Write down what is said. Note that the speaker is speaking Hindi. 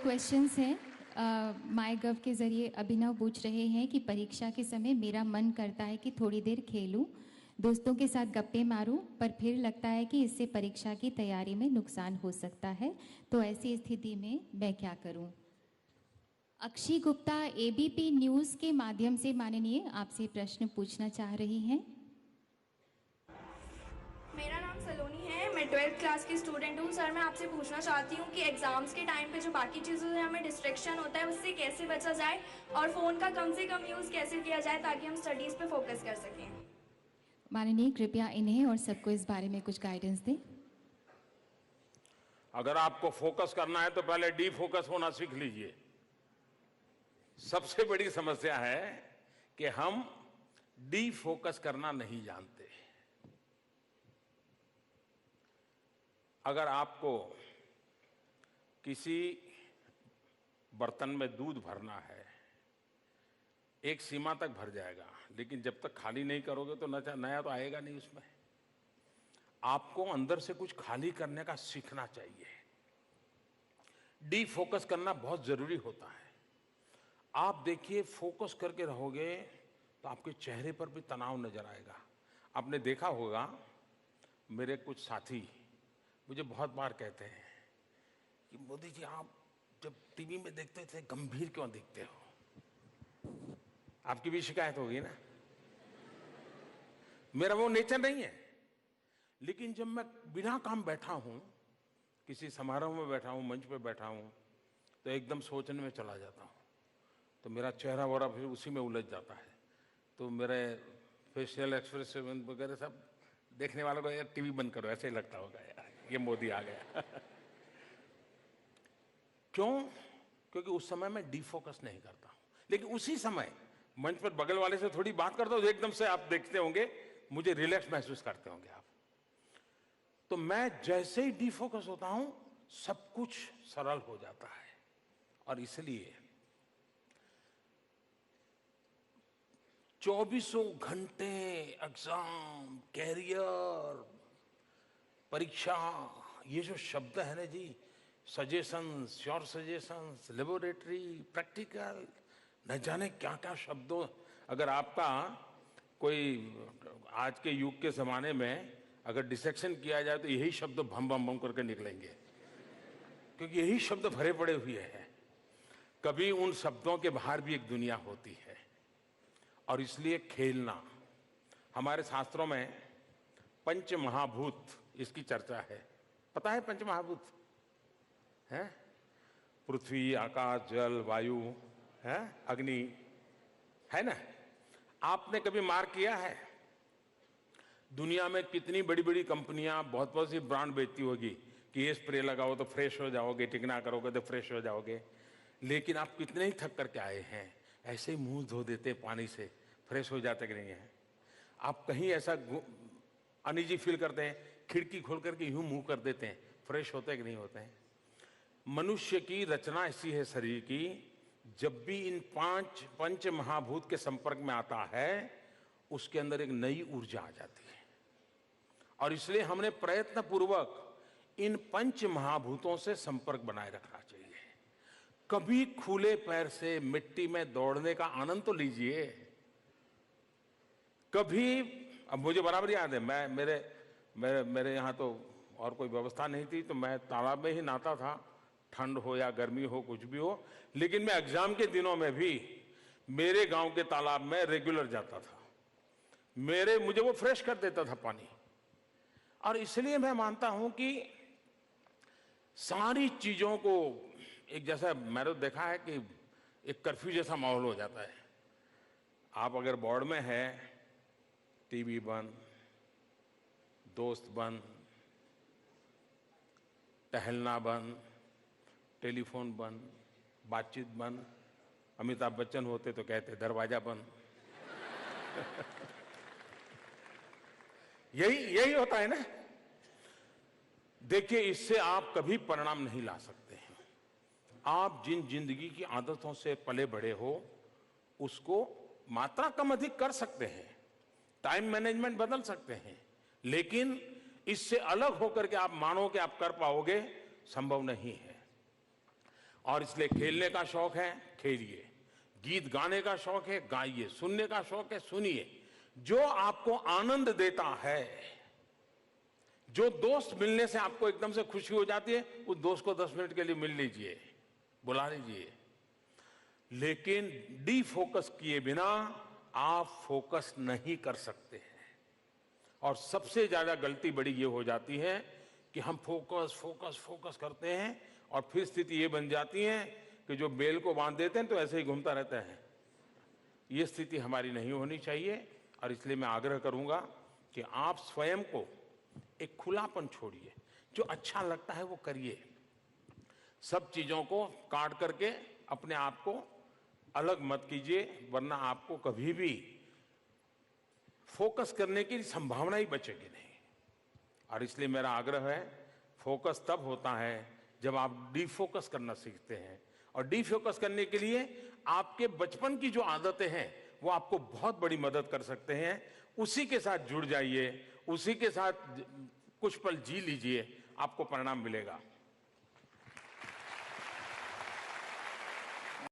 क्वेश्चंस हैं। माय गव के ज़रिए अभिनव पूछ रहे हैं कि परीक्षा के समय मेरा मन करता है कि थोड़ी देर खेलूं, दोस्तों के साथ गप्पे मारूं, पर फिर लगता है कि इससे परीक्षा की तैयारी में नुकसान हो सकता है, तो ऐसी स्थिति में मैं क्या करूं? अक्षी गुप्ता एबीपी न्यूज़ के माध्यम से माननीय आपसे प्रश्न पूछना चाह रही हैं। मेरा नाम सलोनी है, मैं 12th क्लास की स्टूडेंट हूँ। सर, मैं आपसे पूछना चाहती हूँ कि एग्ज़ाम्स के टाइम पे जो बाकी चीज़ों से हमें डिस्ट्रैक्शन होता है उससे कैसे बचा जाए और फ़ोन का कम से कम यूज़ कैसे किया जाए ताकि हम स्टडीज़ पे फोकस कर सकें। माननीय कृपया इन्हें और सबको इस बारे में कुछ गाइडेंस दें। अगर आपको फोकस करना है तो पहले डी फोकस होना सीख लीजिए। सबसे बड़ी समस्या है कि हम डी फोकस करना नहीं जानते। अगर आपको किसी बर्तन में दूध भरना है, एक सीमा तक भर जाएगा, लेकिन जब तक खाली नहीं करोगे तो नया तो आएगा नहीं उसमें। आपको अंदर से कुछ खाली करने का सीखना चाहिए। डी फोकस करना बहुत जरूरी होता है। आप देखिए, फोकस करके रहोगे तो आपके चेहरे पर भी तनाव नजर आएगा। आपने देखा होगा, मेरे कुछ साथी मुझे बहुत बार कहते हैं कि मोदी जी, आप जब टीवी में देखते थे गंभीर क्यों दिखते हो? आपकी भी शिकायत होगी ना। मेरा वो नेचर नहीं है, लेकिन जब मैं बिना काम बैठा हूं, किसी समारोह में बैठा हूं, मंच पे बैठा हूं, तो एकदम सोचने में चला जाता हूं, तो मेरा चेहरा वगैरह फिर उसी में उलझ जाता है। तो मेरे फेशियल एक्सप्रेशन वगैरह सब देखने वालों को, यार टीवी बंद करो, ऐसे ही लगता होगा यार ये मोदी आ गया। क्यों? क्योंकि उस समय मैं डिफोकस नहीं करता हूं। लेकिन उसी समय मंच पर बगल वाले से थोड़ी बात करता हूं, एकदम से आप देखते होंगे मुझे रिलैक्स महसूस करते होंगे आप। तो मैं जैसे ही डिफोकस होता हूं, सब कुछ सरल हो जाता है। और इसलिए 24 घंटे एग्जाम, कैरियर, परीक्षा, ये जो शब्द है ना जी, suggestions, sure suggestions, laboratory, practical, न जाने क्या क्या शब्दों। अगर आपका कोई आज के युग के ज़माने में अगर डिसेक्शन किया जाए तो यही शब्द भम भम भम करके निकलेंगे, क्योंकि यही शब्द भरे पड़े हुए हैं। कभी उन शब्दों के बाहर भी एक दुनिया होती है। और इसलिए खेलना, हमारे शास्त्रों में पंच महाभूत, इसकी चर्चा है। पता है पंच महाभूत है? पृथ्वी, आकाश, जल, वायु, है अग्नि, है ना? आपने कभी मार्क किया है दुनिया में कितनी बड़ी बड़ी कंपनियां बहुत बहुत सी ब्रांड बेचती होगी कि ये स्प्रे लगाओ तो फ्रेश हो जाओगे, टिकना करोगे तो फ्रेश हो जाओगे। लेकिन आप कितने ही थक करके आए हैं, ऐसे ही मुंह धो देते पानी से, फ्रेश हो जाते कि नहीं है? आप कहीं ऐसा अनईजी फील करते हैं, खिड़की खोल करके यूं मुंह कर देते हैं, फ्रेश होते कि नहीं होते हैं? मनुष्य की रचना ऐसी है शरीर की, जब भी इन पंच महाभूत के संपर्क में आता है, उसके अंदर एक नई ऊर्जा आ जाती है। और इसलिए हमने प्रयत्न पूर्वक इन पंच महाभूतों से संपर्क बनाए रखना चाहिए। कभी खुले पैर से मिट्टी में दौड़ने का आनंद तो लीजिए। कभी, अब मुझे बराबर याद है, मैं मेरे यहाँ तो और कोई व्यवस्था नहीं थी, तो मैं तालाब में ही नहाता था, ठंड हो या गर्मी हो, कुछ भी हो। लेकिन मैं एग्जाम के दिनों में भी मेरे गांव के तालाब में रेगुलर जाता था। मुझे वो फ्रेश कर देता था पानी। और इसलिए मैं मानता हूं कि सारी चीजों को एक जैसा, मैंने देखा है कि एक कर्फ्यू जैसा माहौल हो जाता है। आप अगर बोर्ड में है, टीवी बंद, दोस्त बंद, टहलना बंद, टेलीफोन बंद, बातचीत बंद। अमिताभ बच्चन होते तो कहते दरवाजा बंद। यही होता है ना। देखिए, इससे आप कभी परिणाम नहीं ला सकते हैं। आप जिन जिंदगी की आदतों से पले बढ़े हो, उसको मात्रा कम अधिक कर सकते हैं, टाइम मैनेजमेंट बदल सकते हैं, लेकिन इससे अलग होकर के आप मानो कि आप कर पाओगे, संभव नहीं है। और इसलिए खेलने का शौक है, खेलिए। गीत गाने का शौक है, गाइए। सुनने का शौक है, सुनिए। जो आपको आनंद देता है, जो दोस्त मिलने से आपको एकदम से खुशी हो जाती है, उस दोस्त को 10 मिनट के लिए मिल लीजिए, बुला लीजिए। लेकिन डीफोकस किए बिना आप फोकस नहीं कर सकते हैं। और सबसे ज्यादा गलती बड़ी ये हो जाती है कि हम फोकस फोकस फोकस करते हैं और फिर स्थिति ये बन जाती है कि जो बेल को बांध देते हैं तो ऐसे ही घूमता रहता है। ये स्थिति हमारी नहीं होनी चाहिए। और इसलिए मैं आग्रह करूंगा कि आप स्वयं को एक खुलापन छोड़िए, जो अच्छा लगता है वो करिए। सब चीजों को काट करके अपने आप को अलग मत कीजिए, वरना आपको कभी भी फोकस करने की संभावना ही बचेगी नहीं। और इसलिए मेरा आग्रह है, फोकस तब होता है जब आप डीफोकस करना सीखते हैं। और डीफोकस करने के लिए आपके बचपन की जो आदतें हैं वो आपको बहुत बड़ी मदद कर सकते हैं। उसी के साथ जुड़ जाइए, उसी के साथ कुछ पल जी लीजिए, आपको परिणाम मिलेगा।